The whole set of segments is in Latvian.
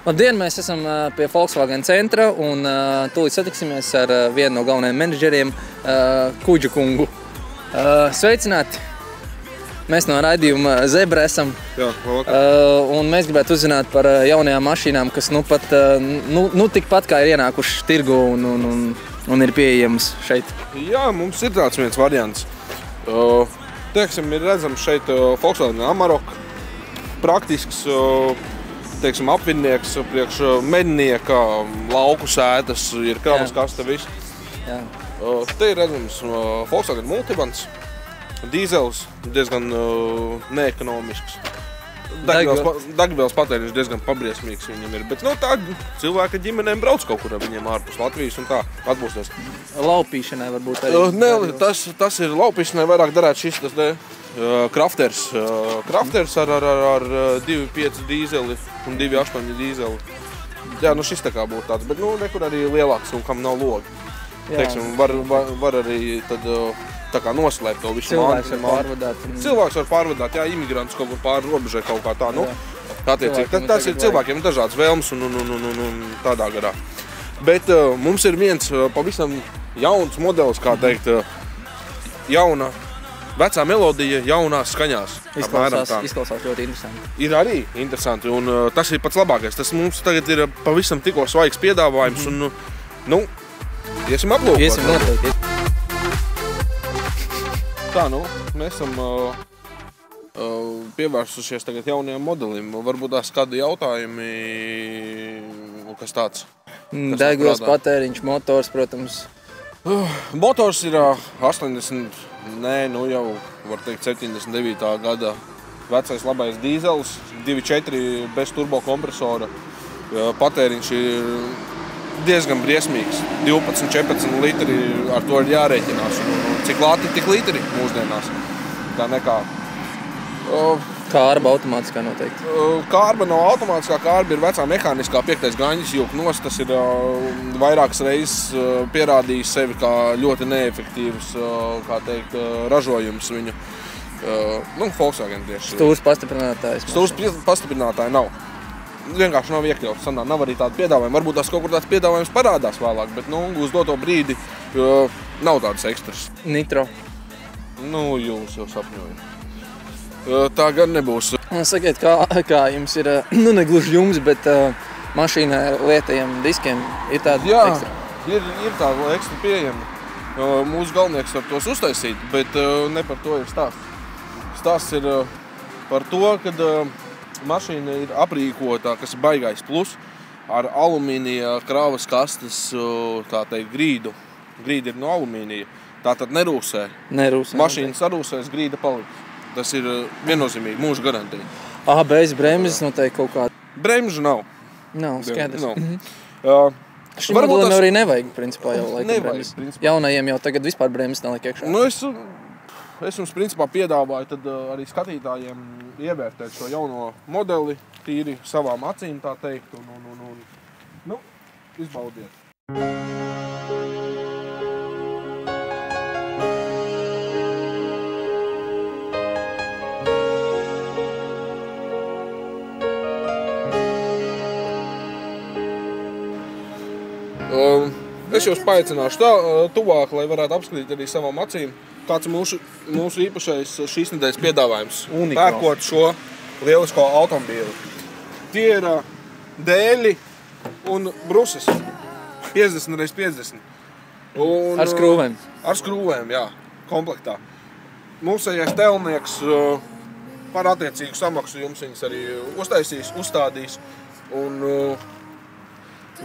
Labdien, mēs esam pie Volkswagen centra un tūlīt satiksimies ar vienu no galvenajiem menedžeriem, Kuģa kungu. Sveicināti! Mēs no raidījuma Zebra esam. Jā, un mēs gribētu uzzināt par jaunajām mašīnām, kas tikpat kā ir ienākuši tirgu un ir pieejamas šeit. Jā, mums ir tāds viens variants. Teiksim, ir redzams šeit Volkswagen Amarok. Praktisks, teiksim, apvidnieks, priekš mednieka, lauku sētas, ir kravas kaste, viss. Jā. Te ir redzams Volkswagen Multivans, dīzels, diezgan neekonomisks. Degvielas patēriņš diezgan pabriesmīgs viņam ir, bet tā cilvēka ģimenēm brauc kaut kur ar viņiem ārpus Latvijas un tā atpūsties. Laupīšanai varbūt arī? Nē, tas ir laupīšanai vairāk darētu šis tas Crafters. Crafters ar 2.5 dīzeli un 2.8 dīzeli. Jā, šis tā kā būtu tāds, bet nekur arī lielāks un kam nav logi. Teiksim, var arī tad tā kā noslēpt to visu. Cilvēks var pārvadāt. Cilvēks var pārvadāt, jā, imigrants kaut kur pāri robežai kaut kā tā, attiecīgi. Tas ir cilvēkiem dažāds vēlmes un tādā garā. Bet mums ir viens pavisam jauns modelis, kā teikt, jauna, vecā melodija jaunās skaņās. Izklausās ļoti interesanti. Ir arī interesanti, un tas ir pats labākais. Tas mums tagad ir pavisam tikko svaigs piedāvājums, un, iesim aplūkot. Iesim noteikti. Tā, mēs esam pievērsušies tagad jaunajam modelim. Varbūt tās kādi jautājumi, kas tāds? Degvielas patēriņš, motors, protams. Motors ir 80, jau var teikt 79. gada vecais labais dīzels, 2.4 bez turbo kompresora. Patēriņš ir diezgan briesmīgs. 12-14 litri ar to ir jārēķinās. Cik lāti, tik litri mūsdienās. Tā nekā. Kārba automātiskā noteikti. Kārba nav automātiskā, kārba ir vecā mehāniskā 5. gaņas jūknos. Tas ir vairākas reizes pierādījis sevi kā ļoti neefektīvs, kā teikt, ražojums viņu. Volkswagen tieši. Stūrs pastiprinātājs. Stūrs pastiprinātāji nav. Vienkārši nav iekļauts. Nav arī tāda piedāvājuma. Varbūt tās kaut kur tāds piedāvājums parādās vēlāk, bet uz doto brīdi nav tādas ekstras. Nitro. Jūs jau sapņojat. Tā gan nebūs. Sakiet, kā jums ir, negluži jums, bet mašīnā lietajiem diskiem ir tāda ekstra? Jā, ir tāda ekstra pieejama. Mūsu galvenieks var tos uztaisīt, bet ne par to ir stāsts. Stāsts ir par to, kad mašīna ir aprīkota, kas ir baigais plus, ar alumīnija krāvas kastes, tā teikt, grīdu. Grīda ir no alumīnija. Tātad nerūsē. Mašīna sarūsēs, grīda paliks. Tas ir viennozīmīgi mūža garantija. Bez bremzes noteikti kaut kāda? Bremžu nav. Nav, skaidrs. Šim modelim arī nevajag, principā, jau laikam bremzes. Jaunajiem jau tagad vispār bremzes neliek iekšā. Es jums principā piedāvāju tad arī skatītājiem ievērtēt šo jauno modeli tīri savām acīm, tā teikt, un izbaudiet. Es jūs paaicināšu tā tuvāk, lai varētu apskatīt arī savām acīm. Kāds mūsu īpašais šīs nedēļas piedāvājums. Pērkot šo lielisko automobīli. Tie ir dēļi un bruses. 50x50. Ar skrūvēm? Ar skrūvēm, jā. Komplektā. Mūsējais telnieks par attiecīgu samaksu jums viņas arī uztaisīs, uzstādīs. Un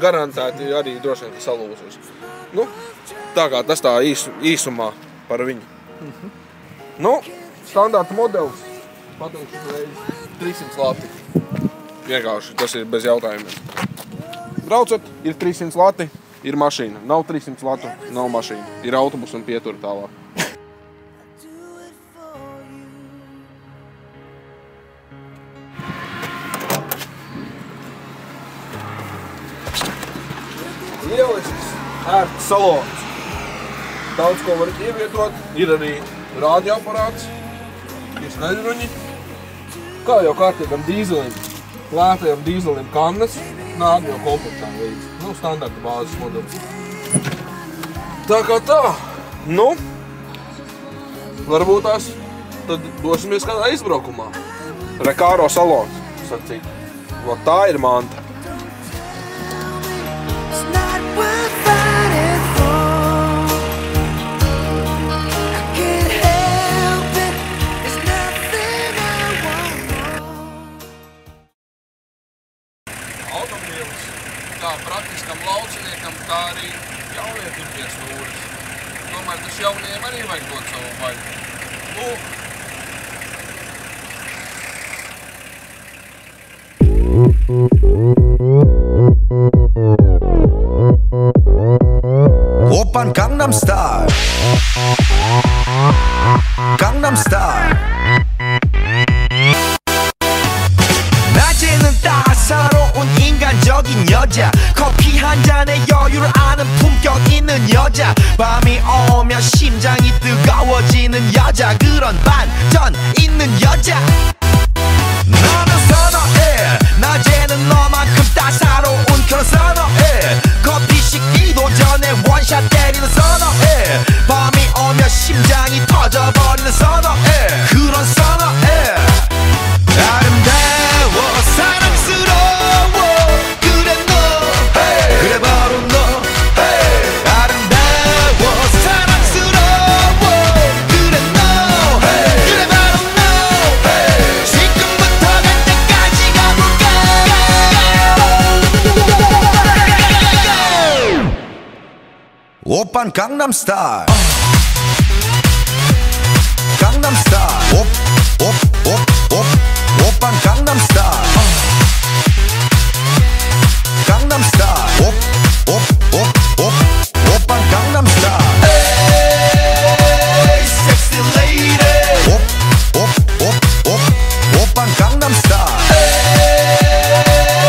garantēti arī droši vien salūzīs. Tā kā tas tā īsumā par viņu. Standarta modelis. Pateikšu reizi 300 lati. Vienkārši tas ir bez jautājumiem. Braucat, ir 300 lati, ir mašīna. Nav 300 latu, nav mašīna. Ir autobus un pietur tālāk. Lielisks, ērts salons. Daudz ko var ievietot. Ir arī rādioaparāts, ir skaļruņi. Kā jau kārtīgam dīzelim, lētajam dīzelim kannas, nāk jau komplektā līdzi. Nu, standarta bāzes modelis. Tā kā tā. Nu, varbūt tās tad dosimies kādā izbraukumā. Recaro salons, sacīt. Vot tā ir manta. Automobīlis kā praktiskam lauciniekam, tā arī jaunietim pie stūres. Tomēr tas jauniem arī vajag dot savu vaļu. Lūk! 오빤 강남 스타일 강남 스타일 낮에는 따사로운 인간적인 여자 커피 한 잔에 여유를 아는 품격 있는 여자 밤이 오면 심장이 뜨거워지는 여자 그런 반전 있는 여자 너는 선호해 낮에는 너만큼 따사로운 그런 선호해 커피 식기도 전에 원샷 때리는 선호해 밤이 오면 심장이 터져버리는 선호해 그런 선호해 아름다워 사랑스러워 그래 너 hey. 그래 바로 너 hey. 아름다워 사랑스러워 그래 너 hey. 그래 바로 너 hey. 지금부터 갈 때까지 가볼까 오빤 강남 스타일 강남 스타일 오빤 강남 스타일 강남 스타일 오빤 강남 스타일 에이 섹시 레이디 오빤 강남 스타일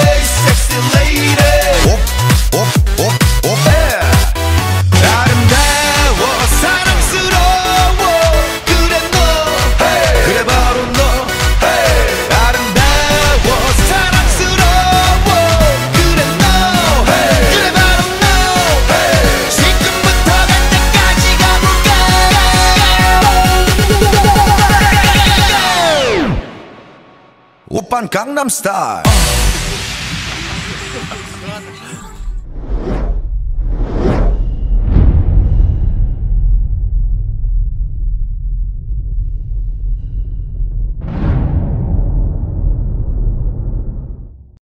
에이 섹시 레이디 아름다워 사랑스러워 그래 너 hey. 그래 바로 너 hey. 아름다워 사랑스러워 그래 너 hey. 그래 바로 너 hey. 지금부터 갈 때까지 가볼까 오빤 강남 스타일